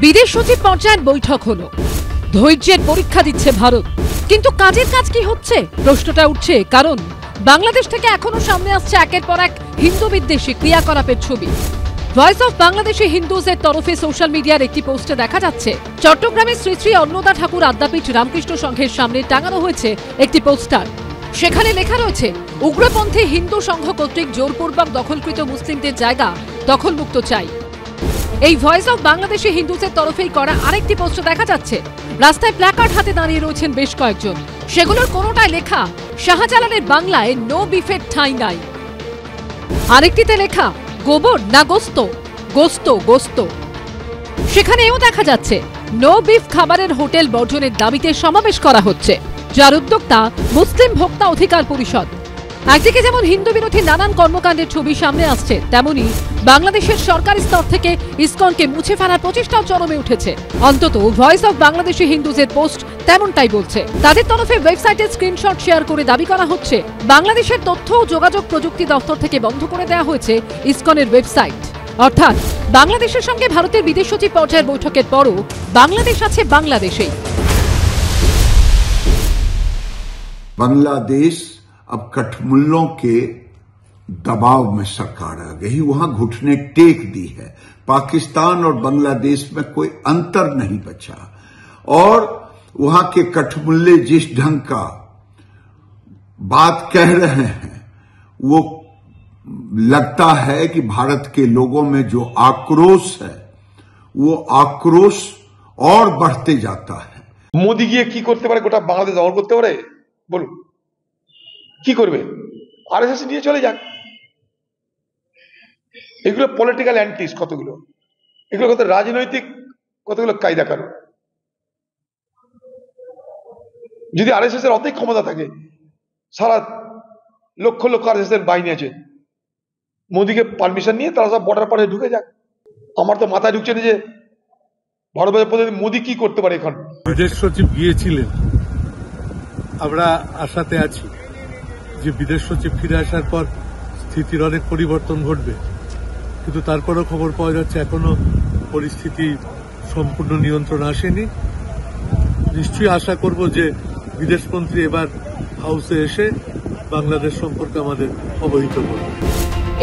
বিদেশ সচিব পর্যায়ের বৈঠক হলো, ধৈর্যের পরীক্ষা দিচ্ছে ভারত, কিন্তু কাজের কাজ কি হচ্ছে প্রশ্নটা উঠছে। কারণ বাংলাদেশ থেকে এখনো সামনে আসছে একের পর এক হিন্দু বিদ্বেষী ক্রিয়াকলাপের ছবি। ভয়েস অফ বাংলাদেশি হিন্দুজের তরফে সোশ্যাল মিডিয়ার একটি পোস্টে দেখা যাচ্ছে চট্টগ্রামের শ্রী শ্রী অন্নদা ঠাকুর আদ্যাপীঠ রামকৃষ্ণ সংঘের সামনে টাঙানো হয়েছে একটি পোস্টার। সেখানে লেখা রয়েছে, উগ্রপন্থী হিন্দু সংঘ কর্তৃক জোরপূর্বক দখলকৃত মুসলিমদের জায়গা দখলমুক্ত চাই। এই ভয়েস অফ বাংলাদেশি হিন্দুজের তরফেই করা আরেকটি পোস্টে দেখা যাচ্ছে রাস্তায় প্ল্যাকার্ড হাতে দাঁড়িয়ে রয়েছেন বেশ কয়েকজন। সেগুলোর কোনোটায় লেখা শাহজালালের বাংলায় নো বিফের ঠাঁই নাই, আরেকটিতে লেখা গোবর না গোস্ত, গোস্ত গোস্ত। সেখানেও দেখা যাচ্ছে নো বিফ খাবারের হোটেল বর্জনের দাবিতে সমাবেশ করা হচ্ছে, যার উদ্যোক্তা মুসলিম ভোক্তা অধিকার পরিষদ। একদিকে যেমন হিন্দু বিরোধী নানান কর্মকাণ্ডের ছবি সামনে আসছে, তেমনি বাংলাদেশের সরকারি স্তর থেকে ইসকনকে মুছে ফেলার প্রচেষ্টাও চরমে উঠেছে। অন্তত ভয়েস অফ বাংলাদেশি হিন্দুজের পোস্ট তেমনটাই বলছে। তাদের তরফে ওয়েবসাইটের স্ক্রিনশট শেয়ার করে দাবি করা হচ্ছে বাংলাদেশের তথ্য ও যোগাযোগ প্রযুক্তি দপ্তর থেকে বন্ধ করে দেওয়া হয়েছে ইসকনের ওয়েবসাইট। অর্থাৎ বাংলাদেশের সঙ্গে ভারতের বিদেশ সচিব পর্যায়ের বৈঠকের পরও বাংলাদেশ আছে বাংলাদেশেই। बांग्लादेश अब कठमुल्लों के दबाव में सरकार आ गई, वहां घुटने टेक दी है। पाकिस्तान और बांग्लादेश में कोई अंतर नहीं बचा और वहां के कठमुल्ले जिस ढंग का बात कह रहे हैं, वो लगता है कि भारत के लोगों में जो आक्रोश है वो आक्रोश और बढ़ते जाता है। मोदी গিয়ে কি করতে পারে? গোটা বাংলাদেশ দখল করতে পারে? বলুন কি করবে? আরএসএস নিয়ে চলে যাক। এগুলো পলিটিক্যাল অ্যান্টিস কতগুলো, এগুলো কত রাজনৈতিক কতগুলো কায়দা কারণ। যদি আরএসএস এর অর্ধেক ক্ষমতা থাকে, সারা লক্ষ লক্ষ আরএসএস এর বাহিনী আছে, মোদীকে পারমিশন নিয়ে তারা সব বর্ডার পারে ঢুকে যাক। আমার তো মাথায় ঢুকছে না যে ভারতবর্ষের প্রধানমন্ত্রী মোদী কি করতে পারে। এখন বিদেশ সচিব গিয়েছিলেন, আমরা আশাতে আছি যে বিদেশ সচিব ফিরে আসার পর স্থিতির অনেক পরিবর্তন ঘটবে, কিন্তু তারপরও খবর পাওয়া যাচ্ছে এখনো পরিস্থিতি সম্পূর্ণ নিয়ন্ত্রণ আসেনি। নিশ্চয়ই আশা করব যে বিদেশমন্ত্রী এবার হাউসে এসে বাংলাদেশ সম্পর্কে আমাদের অবহিত করবে।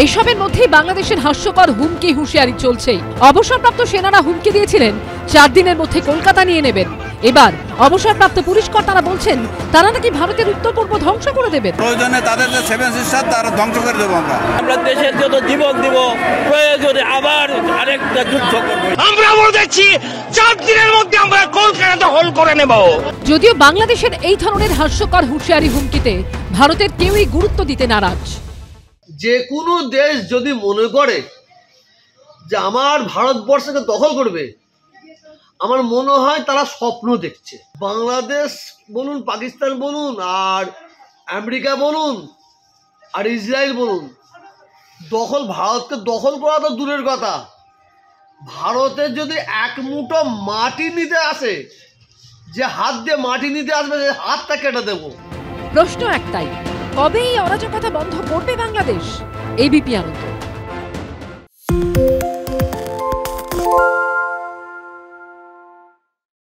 এসবের মধ্যেই বাংলাদেশের হাস্যকর হুমকি হুঁশিয়ারি চলছেই। অবসরপ্রাপ্ত সেনারা হুমকি দিয়েছিলেন 4 দিনের মধ্যে কলকাতা নিয়ে নেবেন। এবার অবসরপ্রাপ্ত পুলিশ কর্তারা বলছেন তারা নাকি ভারতের উত্তর পূর্ব ধ্বংস করে দেবেন। প্রয়োজনে তাদের যে 7 সিস্টার তারা ধ্বংস করে দেবো। আমরা দেশের জন্য জীবন দিব, প্রয়োজনে আবার আরেকটা যুদ্ধ করব। আমরা বলছি 4 দিনের মধ্যে আমরা কলকাতা দখল করে নেব। যদিও বাংলাদেশের এই ধরনের হাস্যকর হুঁশিয়ারি হুমকিতে ভারতের কেউই গুরুত্ব দিতে নারাজ। যে কোনো দেশ যদি মনে করে যে আমার ভারতবর্ষকে দখল করবে, আমার মনে হয় তারা স্বপ্ন দেখছে। বাংলাদেশ বলুন, পাকিস্তান বলুন, আর আমেরিকা বলুন, আর ইসরায়েল বলুন, ভারতকে দখল করা তো দূরের কথা, ভারতের যদি এক মুঠো মাটি নিতে আসে, যে হাত দিয়ে মাটি নিতে আসবে সে হাতটা কেটে দেব। প্রশ্ন একটাই, কবে এই অরাজকতা বন্ধ করবে বাংলাদেশ? এবিপি আনন্দ।